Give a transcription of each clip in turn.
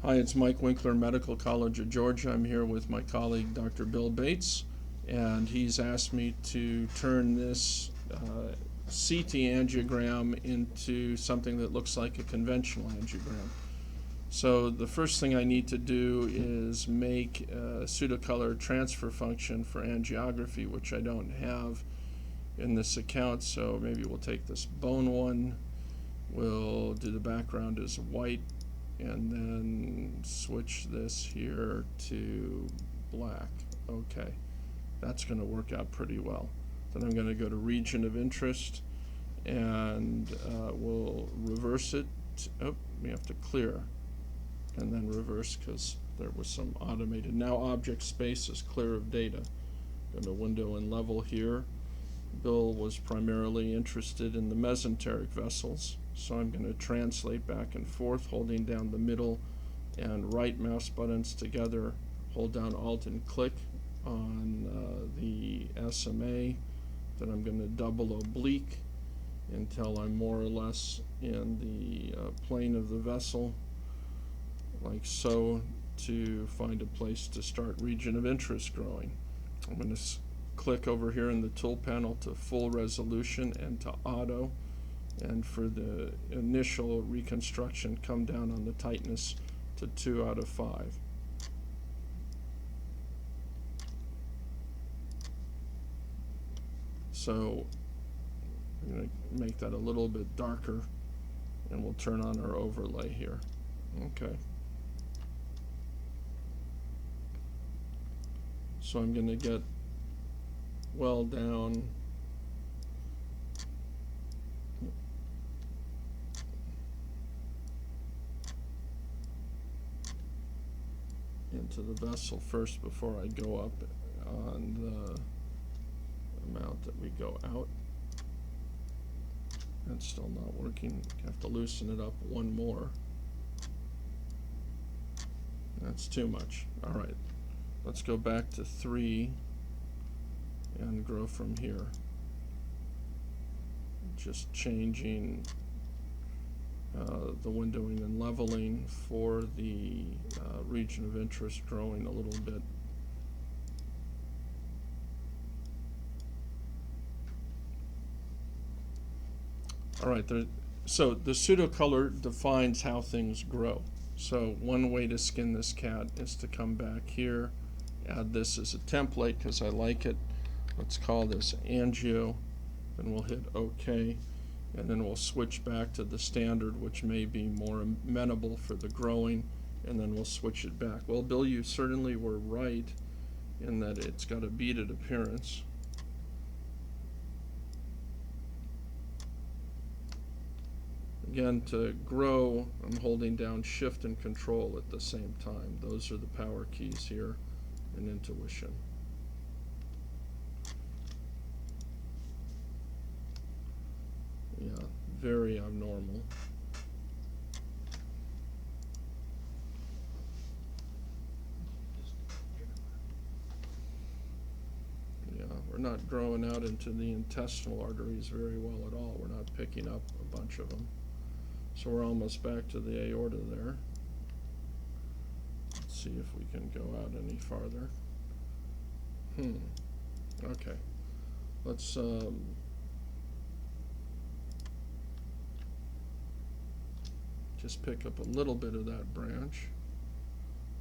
Hi, it's Mike Winkler, Medical College of Georgia. I'm here with my colleague, Dr. Bill Bates, and he's asked me to turn this CT angiogram into something that looks like a conventional angiogram. So the first thing I need to do is make a pseudocolor transfer function for angiography, which I don't have in this account, so maybe we'll take this bone one. We'll do the background as white, and then switch this here to black. Okay, that's going to work out pretty well. Then I'm going to go to region of interest, and we'll reverse it. Oh, we have to clear and then reverse because there was some automated. Now object space is clear of data. Go to window and level here. Bill was primarily interested in the mesenteric vessels, so I'm going to translate back and forth, holding down the middle and right mouse buttons together, hold down Alt and click on the SMA. Then I'm going to double oblique until I'm more or less in the plane of the vessel, like so, to find a place to start region of interest growing. I'm going to click over here in the tool panel to full resolution and to auto, and for the initial reconstruction, come down on the tightness to 2 out of 5. So I'm going to make that a little bit darker, and we'll turn on our overlay here. Okay. So I'm going to get well down into the vessel first before I go up on the amount that we go out. That's still not working. I have to loosen it up one more. That's too much. All right, let's go back to 3 and grow from here. Just changing the windowing and leveling for the region of interest, growing a little bit. All right, so the pseudocolor defines how things grow. So one way to skin this cat is to come back here, add this as a template because I like it. Let's call this angio, then we'll hit OK, and then we'll switch back to the standard, which may be more amenable for the growing, and then we'll switch it back. Well, Bill, you certainly were right in that it's got a beaded appearance. Again, to grow, I'm holding down Shift and Control at the same time. Those are the power keys here in intuition. Yeah, very abnormal. Yeah, we're not growing out into the intestinal arteries very well at all. We're not picking up a bunch of them. So we're almost back to the aorta there. Let's see if we can go out any farther. Okay. Let's just pick up a little bit of that branch.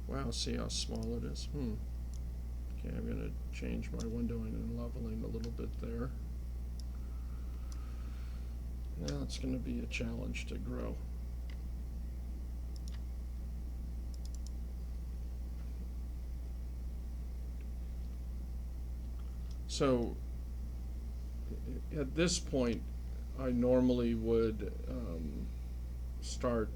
Wow, see how small it is. Okay, I'm going to change my windowing and leveling a little bit there. Now it's going to be a challenge to grow. So at this point, I normally would start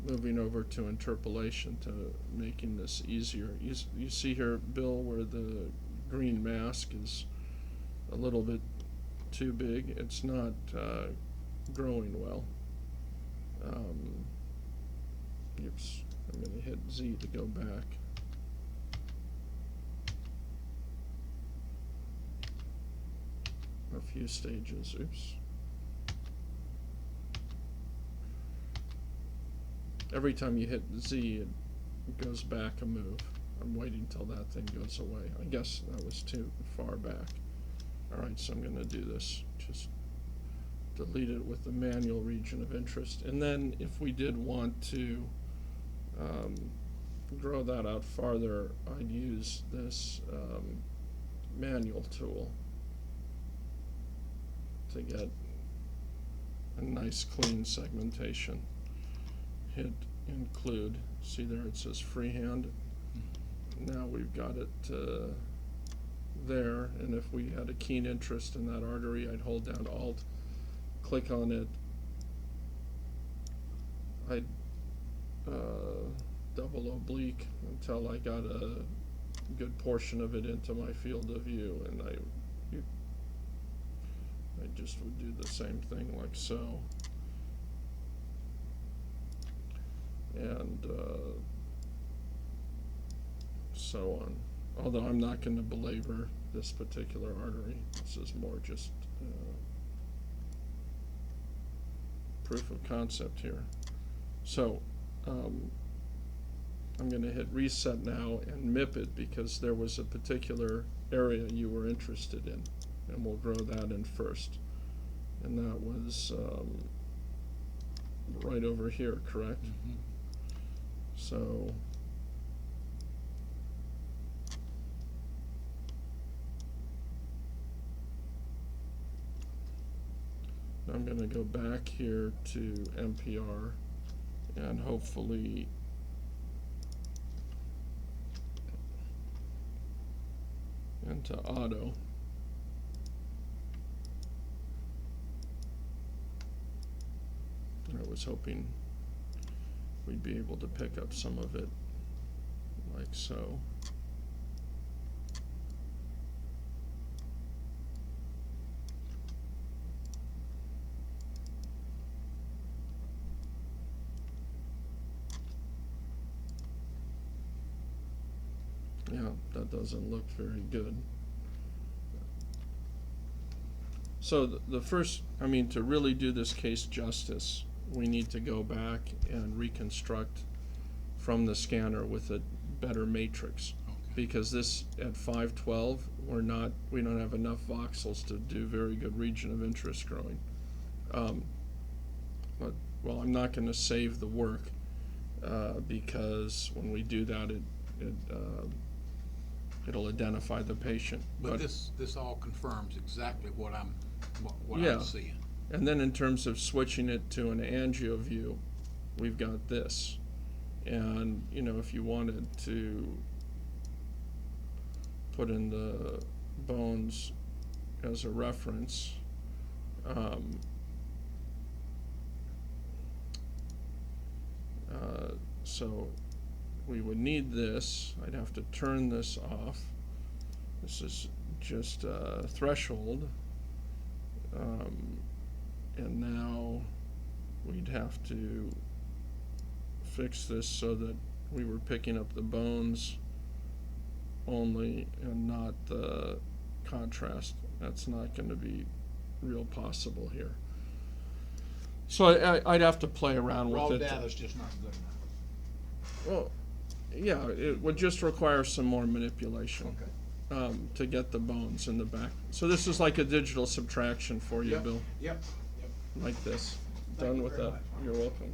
moving over to interpolation to making this easier. You see here, Bill, where the green mask is a little bit too big. It's not growing well. Oops, I'm going to hit Z to go back. A few stages. Oops. every time you hit Z, it goes back a move. I'm waiting till that thing goes away. I guess that was too far back. All right, so I'm going to do this. Just delete it with the manual region of interest. And then if we did want to grow that out farther, I'd use this manual tool to get a nice clean segmentation. Hit include. See there it says freehand. Now we've got it there, and if we had a keen interest in that artery, I'd hold down Alt, click on it, I'd double oblique until I got a good portion of it into my field of view, and I just would do the same thing like so, and so on. Although I'm not going to belabor this particular artery. This is more just proof of concept here. So I'm going to hit reset now and MIP it because there was a particular area you were interested in, and we'll grow that in first. And that was right over here, correct? Mm-hmm. So I'm going to go back here to MPR and hopefully into auto. I was hoping we'd be able to pick up some of it like so. Yeah, that doesn't look very good. So the first, I mean, to really do this case justice, we need to go back and reconstruct from the scanner with a better matrix. Okay. Because this at 512, we don't have enough voxels to do very good region of interest growing. But well, I'm not going to save the work because when we do that, it'll identify the patient. But this all confirms exactly what I'm Yeah. I'm seeing. And then in terms of switching it to an angio view, we've got this. And, you know, if you wanted to put in the bones as a reference, so we would need this. I'd have to turn this off. This is just a threshold. And now we'd have to fix this so that we were picking up the bones only and not the contrast. That's not going to be real possible here. So I'd have to play around Raw with it. data's just not good enough. Well, yeah, it would just require some more manipulation. Okay. To get the bones in the back. So this is like a digital subtraction for you, Yep. Bill, Yep. like this. Thank Done you with very that. much. You're welcome.